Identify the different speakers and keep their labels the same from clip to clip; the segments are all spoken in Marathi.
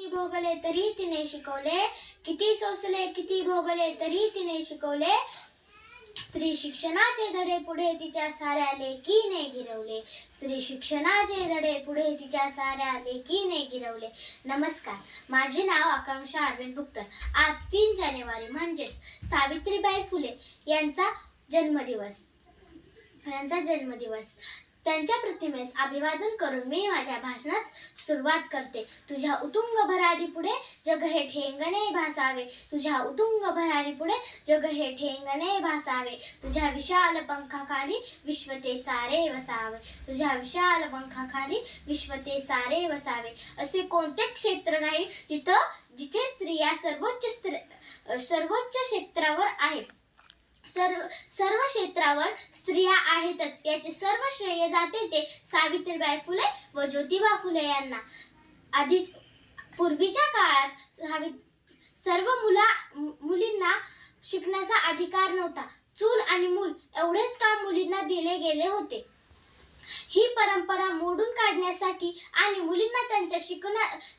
Speaker 1: किती भोगले तरी तिने शिकवले, किती सोसले किती भोगले तरी तिने शिकवले, स्त्री शिक्षणाचे धडे पुढे तिच्या साऱ्या लेकीने गिरवले, स्त्री शिक्षणाचे धडे पुढे तिच्या साऱ्या लेकीने गिरवले. नमस्कार, माझे नाव आकांक्षा अरविंद भुक्तर. आज 3 जानेवारी म्हणजेच सावित्रीबाई फुले यांचा जन्मदिवस. त्यांच्या प्रतिमेस अभिवादन करून मी माझ्या भाषणास सुरुवात करते. तुझ्या उतुंग भरारी पुढे जग हे ठेंगणे भासावे, तुझ्या उतुंग भरारी पुढे जग हे ठेंगणे भासावे, तुझ्या विशाल पंखाखाली विश्व ते सारे वसावे, तुझ्या विशाल पंखाखाली विश्व ते सारे वसावे. असे कोणते क्षेत्र नाही जिथे स्त्रिया सर्वोच्च क्षेत्रावर आहेत. सर्व क्षेत्रावर स्त्रिया आहेतच याचे सर्व श्रेय जाते ते सावित्रीबाई फुले व ज्योतिबा फुले यांना. पूर्वीच्या काळात सर्व मुलींना शिकण्याचा अधिकार नव्हता. चूल आणि मूल एवढेच काम मुलींना दिले गेले होते. ही परंपरा मोडून काढण्यासाठी आणि मुलींना त्यांच्या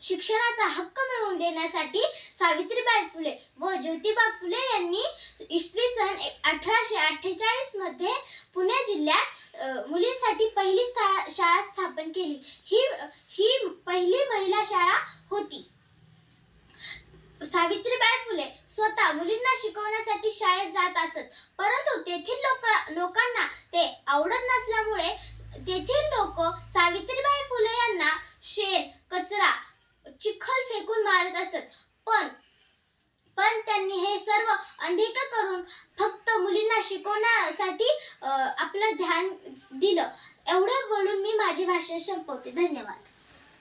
Speaker 1: शिक्षणाचा हक्क मिळवून देण्यासाठी सावित्रीबाई फुले व ज्योतिबा फुले यांनी इसवी सन 1848 मध्ये पुणे जिल्ह्यात मुलींसाठी पहिली शाळा स्थापन केली. ही पहिली महिला शाळा होती. सावित्रीबाई फुले स्वतः मुलींना शिकवण्यासाठी शाळेत जात असत, परंतु तेथील लोकांना ते आवडत नसल्यामुळे तेथील लोक सावित्रीबाई फुले यांना शेण, कचरा, चिखल फेकून मारत असत. पण त्यांनी हे सर्व अनदेखील करून फक्त मुलींना शिकवण्यासाठी आपलं ध्यान दिलं. एवढे बोलून मी माझे भाषण संपवते. धन्यवाद.